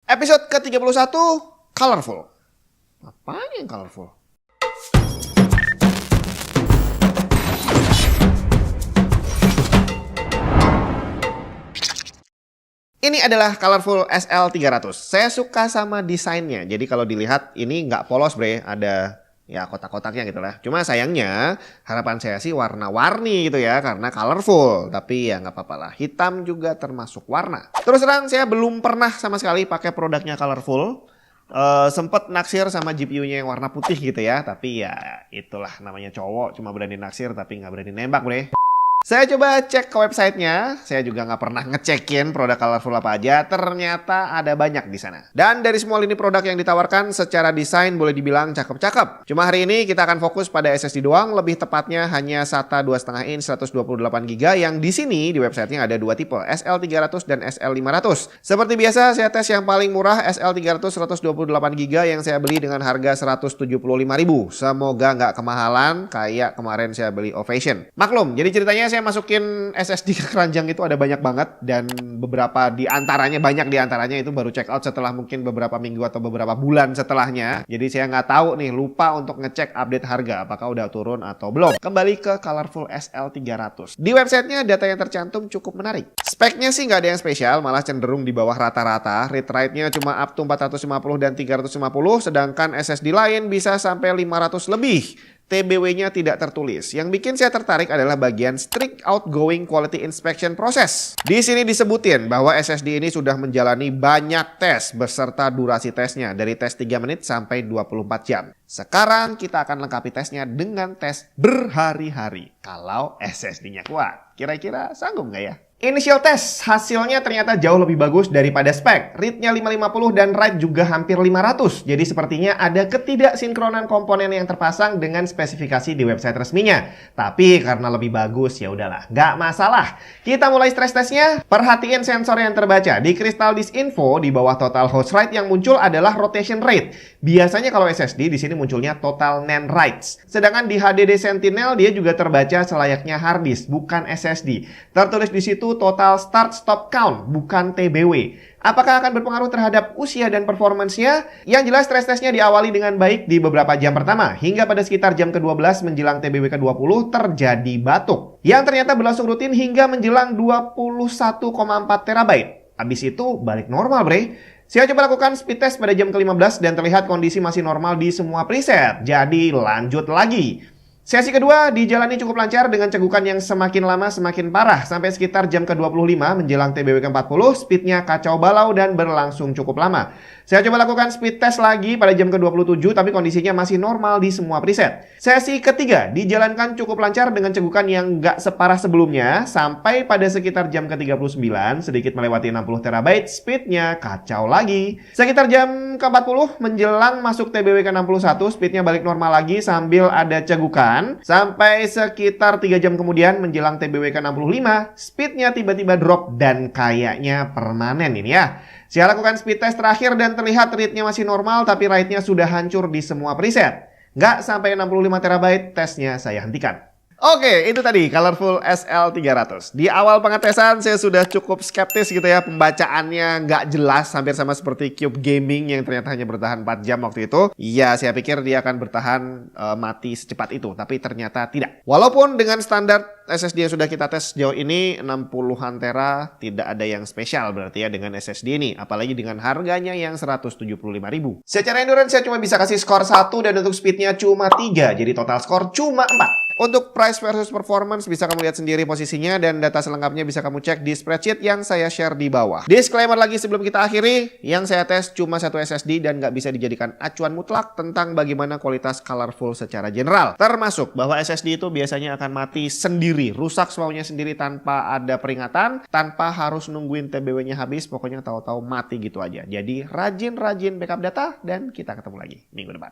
Episode ke-31, Colorful. Apa yang colorful? Ini adalah Colorful SL300. Saya suka sama desainnya. Jadi kalau dilihat ini nggak polos bre, ada ya kotak-kotaknya gitu lah. Cuma sayangnya harapan saya sih warna-warni gitu ya, karena colorful. Tapi ya nggak apa-apa lah, hitam juga termasuk warna. Terus terang saya belum pernah sama sekali pakai produknya colorful. Sempet naksir sama GPU-nya yang warna putih gitu ya. Tapi ya itulah namanya cowok, cuma berani naksir tapi nggak berani nembak bre. Saya coba cek ke websitenya, saya juga nggak pernah ngecekin produk colorful apa aja, ternyata ada banyak di sana. Dan dari semua lini produk yang ditawarkan secara desain boleh dibilang cakep-cakep. Cuma hari ini kita akan fokus pada SSD doang, lebih tepatnya hanya SATA 2,5 inch 128GB yang di sini di websitenya ada dua tipe, SL300 dan SL500. Seperti biasa saya tes yang paling murah SL300 128GB yang saya beli dengan harga 175.000. Semoga nggak kemahalan kayak kemarin saya beli Ovation. Maklum, jadi ceritanya saya masukin SSD ke keranjang itu ada banyak banget dan beberapa di antaranya itu baru check out setelah mungkin beberapa minggu atau beberapa bulan setelahnya. Jadi saya nggak tahu nih, lupa untuk ngecek update harga apakah udah turun atau belum. Kembali ke Colorful SL300. Di websitenya data yang tercantum cukup menarik. Speknya sih nggak ada yang spesial, malah cenderung di bawah rata-rata. Read rate-nya cuma up to 450 dan 350, sedangkan SSD lain bisa sampai 500 lebih. TBW-nya tidak tertulis. Yang bikin saya tertarik adalah bagian Strict Outgoing Quality Inspection Process. Di sini disebutin bahwa SSD ini sudah menjalani banyak tes beserta durasi tesnya dari tes 3 menit sampai 24 jam. Sekarang kita akan lengkapi tesnya dengan tes berhari-hari. Kalau SSD-nya kuat, kira-kira sanggup nggak ya? Initial test hasilnya ternyata jauh lebih bagus daripada spek. Read-nya 550 dan write juga hampir 500. Jadi sepertinya ada ketidaksinkronan komponen yang terpasang dengan spesifikasi di website resminya. Tapi karena lebih bagus ya udahlah, nggak masalah. Kita mulai stress testnya. Perhatiin sensor yang terbaca. Di Crystal Disk Info di bawah total host write yang muncul adalah rotation rate. Biasanya kalau SSD di sini munculnya total NAND writes. Sedangkan di HDD Sentinel dia juga terbaca selayaknya hard disk, bukan SSD. Tertulis di situ total start stop count, bukan TBW. Apakah akan berpengaruh terhadap usia dan performance-nya? Yang jelas stress testnya diawali dengan baik di beberapa jam pertama, hingga pada sekitar jam ke-12 menjelang TBW ke-20 terjadi batuk, yang ternyata berlangsung rutin hingga menjelang 21,4 terabyte. Habis itu balik normal bre. Saya coba lakukan speed test pada jam ke-15 dan terlihat kondisi masih normal di semua preset. Jadi lanjut lagi. Sesi kedua dijalani cukup lancar dengan cegukan yang semakin lama semakin parah. Sampai sekitar jam ke-25 menjelang TBW ke-40, speednya kacau balau dan berlangsung cukup lama. Saya coba lakukan speed test lagi pada jam ke-27 tapi kondisinya masih normal di semua preset. Sesi ketiga dijalankan cukup lancar dengan cegukan yang nggak separah sebelumnya. Sampai pada sekitar jam ke-39, sedikit melewati 60 terabyte, speednya kacau lagi. Sekitar jam ke-40 menjelang masuk TBW ke-61, speednya balik normal lagi sambil ada cegukan. Sampai sekitar 3 jam kemudian menjelang TBW ke-65, speednya tiba-tiba drop dan kayaknya permanen ini ya. Saya lakukan speed test terakhir dan terlihat read-nya masih normal tapi write-nya sudah hancur di semua preset. Nggak sampai 65 terabyte, tesnya saya hentikan. Oke, itu tadi Colorful SL300. Di awal pengetesan saya sudah cukup skeptis gitu ya, pembacaannya nggak jelas, hampir sama seperti Cube Gaming yang ternyata hanya bertahan 4 jam waktu itu. Iya, saya pikir dia akan bertahan mati secepat itu, tapi ternyata tidak. Walaupun dengan standar SSD yang sudah kita tes sejauh ini 60-an tera, tidak ada yang spesial berarti ya dengan SSD ini, apalagi dengan harganya yang 175.000. Secara endurance saya cuma bisa kasih skor 1 dan untuk speednya cuma 3, jadi total skor cuma 4. Untuk price versus performance bisa kamu lihat sendiri posisinya dan data selengkapnya bisa kamu cek di spreadsheet yang saya share di bawah. Disclaimer lagi sebelum kita akhiri, yang saya tes cuma satu SSD dan nggak bisa dijadikan acuan mutlak tentang bagaimana kualitas Colorful secara general. Termasuk bahwa SSD itu biasanya akan mati sendiri, rusak semaunya sendiri tanpa ada peringatan, tanpa harus nungguin TBW-nya habis, pokoknya tahu-tahu mati gitu aja. Jadi rajin-rajin backup data dan kita ketemu lagi minggu depan.